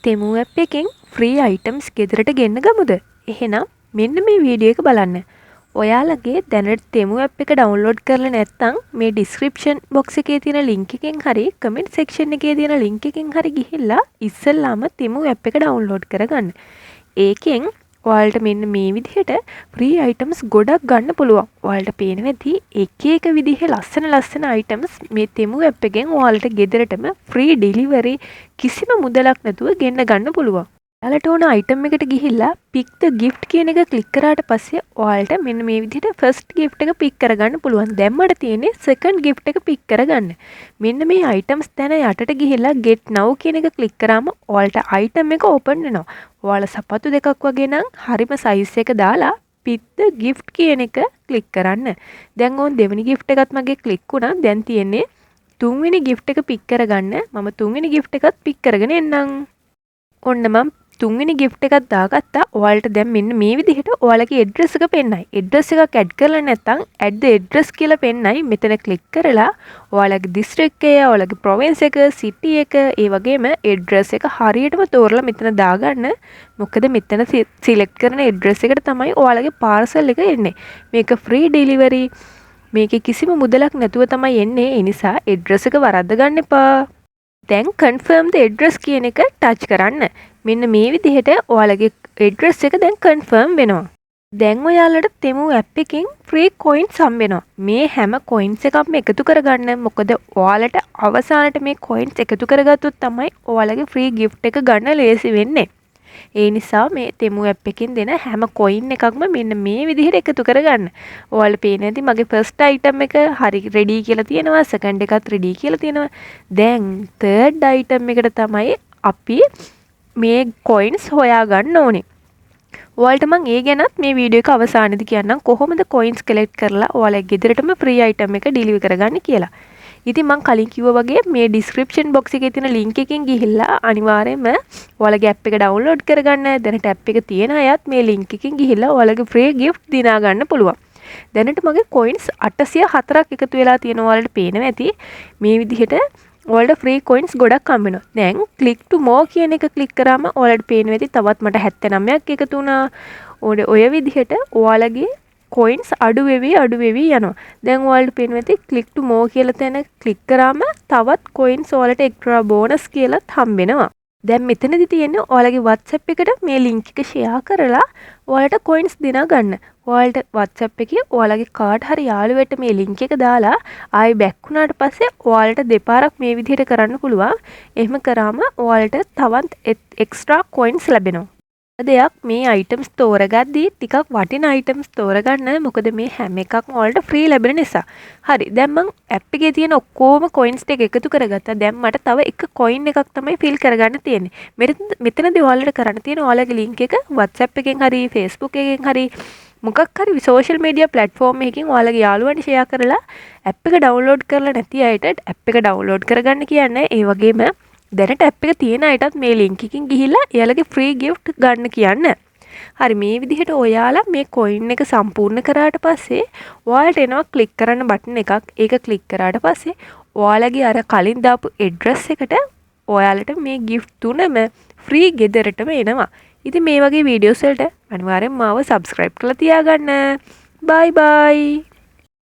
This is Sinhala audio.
තෙමු ඇප් එකෙන් ෆ්‍රී අයිටම්ස් ගෙදරට ගෙන්න ගමුද? එහෙනම් මෙන්න මේ වීඩියෝ එක බලන්න. ඔයාලගේ දැනට තෙමු ඇප් එක ඩවුන්ලෝඩ් කරලා නැත්නම් මේ ඩිස්ක්‍රිප්ෂන් බොක්ස් එකේ තියෙන ලින්ක් එකෙන් හරි කමෙන්ට් සෙක්ෂන් එකේ තියෙන ලින්ක් එකෙන් හරි ගිහිල්ලා ඉස්සෙල්ලාම තෙමු ඇප් එක ඩවුන්ලෝඩ් කරගන්න. ඒකෙන් ඔයාලට මෙන්න මේ විදිහට ෆ්‍රී අයිටම්ස් ගොඩක් ගන්න පුළුවන්. ඔයාලට පේනවා ඇති එක එක විදිහේ ලස්සන අයිටම්ස් මේ තෙමු ඇප් එකෙන් ඔයාලට ගෙදරටම ෆ්‍රී ඩෙලිවරි කිසිම මුදලක් නැතුව ගෙන්න ගන්න පුළුවන්. ඔයාලට ඕන අයිටම් එකට ගිහිල්ලා pick the gift කියන එක ක්ලික් කරාට පස්සේ ඔයාලට මෙන්න මේ විදිහට first gift එක pick කරගන්න පුළුවන්. දැන් මට තියෙන්නේ second gift එක pick කරගන්න. මෙන්න මේ items තැන යටට ගිහිල්ලා get now කියන එක ක්ලික් කරාම ඔයාලට item එක open වෙනවා. ඔයාලා සපත්තු දෙකක් වගේ නම් හරිම size එක දාලා pick the gift කියන එක ක්ලික් කරන්න. දැන් ඕන් දෙවෙනි gift එකත් මගේ ක්ලික් වුණා. දැන් තියෙන්නේ තුන්වෙනි gift එක pick කරගන්න. මම තුන්වෙනි gift එකත් pick කරගෙන එන්නම්. ඔන්න මම තුන්වෙනි gift එකක් දාගත්තා. ඔයාලට දැන් මෙන්න මේ විදිහට ඔයාලගේ address එක පෙන්නයි. address එකක් add කරලා නැත්නම් add the address කියලා පෙන්නයි. මෙතන click කරලා ඔයාලගේ district එක, ඔයාලගේ province එක, city එක, ඒ වගේම address එක හරියටම තෝරලා මෙතන දාගන්න. මොකද මෙතන select කරන address එකට තමයි ඔයාලගේ parcel එක එන්නේ. මේක free delivery. මේකේ කිසිම මුදලක් නැතුව තමයි එන්නේ. ඒ නිසා address එක වරද්ද ගන්න එපා. දැන් confirm the address කියන එක ටච් කරන්න. මෙන්න මේ විදිහට ඔයාලගේ address එක දැන් confirm වෙනවා. දැන් ඔයාලට තෙමු app එකෙන් free coins හම්බ වෙනවා. මේ හැම coins එකක්ම එකතු කරගන්න. මොකද ඔයාලට අවසානට මේ coins එකතු කරගත්තොත් තමයි ඔයාලගේ free gift එක ගන්න ලේසි වෙන්නේ. ඒ නිසා මේ තෙමු app එකෙන් දෙන හැම coin එකක්ම මෙන්න මේ විදිහට එකතු කරගන්න. ඔයාලට පේන්නේ නැති මගේ first item එක හරි ready කියලා තියෙනවා, second එකත් ready කියලා තියෙනවා. දැන් third item එකට තමයි අපි මේ coins හොයාගන්න ඕනේ. ඔයාලට මම ඒ ගැනත් මේ වීඩියෝ එක අවසානයේදී කියන්නම් කොහොමද coins collect කරලා ඔයාලගේ ගෙදරටම free item එක deliver කරගන්න කියලා. ඉතින් මම කලින් කිව්වා වගේ මේ description box එකේ තියෙන link එකෙන් ගිහිල්ලා අනිවාර්යයෙන්ම ඔයාලගේ app එක download කරගන්න. දැනට app එක තියෙන අයත් මේ link එකෙන් ගිහිල්ලා ඔයාලගේ free gift දිනා ගන්න පුළුවන්. දැනට මගේ coins 804ක් එකතු වෙලා තියෙනවා. ඔයාලට පේනවා ඇති මේ විදිහට ඔයාලට free coins ගොඩක් හම්බ වෙනවා. දැන් click to more කියන එක click කරාම ඔයාලට පේනවා ඇති තවත් මට 79ක් එකතු වුණා. ඔය විදිහට ඔයාලගේ coins අඩු වෙවි යනවා. දැන් ඔයාලට පේනවා ඇති click to more කියලා තැන click කරාම තවත් coins ඔයාලට extra bonus කියලාත් හම්බ වෙනවා. දැන් මෙතනදි තියෙන්නේ ඔයාලගේ WhatsApp එකට මේ link එක share කරලා ඔයාලට coins දිනා ගන්න. ඔයාලට WhatsApp එකේ ඔයාලගේ කාඩ් හරි යාළුවෙට මේ link එක දාලා ආයි back වුණාට පස්සේ ඔයාලට දෙපාරක් මේ විදිහට කරන්න පුළුවන්. එහෙම කරාම ඔයාලට තවත් extra coins ලැබෙනවා. දෙයක් මේ items තෝරගද්දී ටිකක් වටින items තෝරගන්න. මොකද මේ හැම එකක්ම ඔයාලට free ලැබෙන නිසා. හරි. දැන් මම app එකේ තියෙන ඔක්කොම coins ටික එකතු කරගත්තා. දැන් මට තව එක coin එකක් තමයි fill කරගන්න තියෙන්නේ. මෙතනදී ඔයාලට කරන්න තියෙන ඔයාලගේ link එක WhatsApp එකෙන් හරි Facebook එකෙන් හරි මොකක් හරි social media platform එකකින් ඔයාලගේ යාළුවන්ට share කරලා app එක download කරලා නැති අයට app එක download කරගන්න කියන්නේ. ඒ වගේම දැනට app එක තියෙන අයටත් මේ link එකකින් ගිහිල්ලා එයාලගේ free gift ගන්න කියන්න. හරි මේ විදිහට ඔයාලා මේ coin එක සම්පූර්ණ කරාට පස්සේ ඔයාලට එනවා click කරන්න button එකක්. ඒක click කරාට පස්සේ ඔයාලගේ අර කලින් දාපු address එකට ඔයාලට මේ gift තුනම free ගෙදරටම එනවා. ඉතින් මේ වගේ videos වලට අනිවාර්යෙන් මාව subscribe කරලා තියාගන්න. bye bye.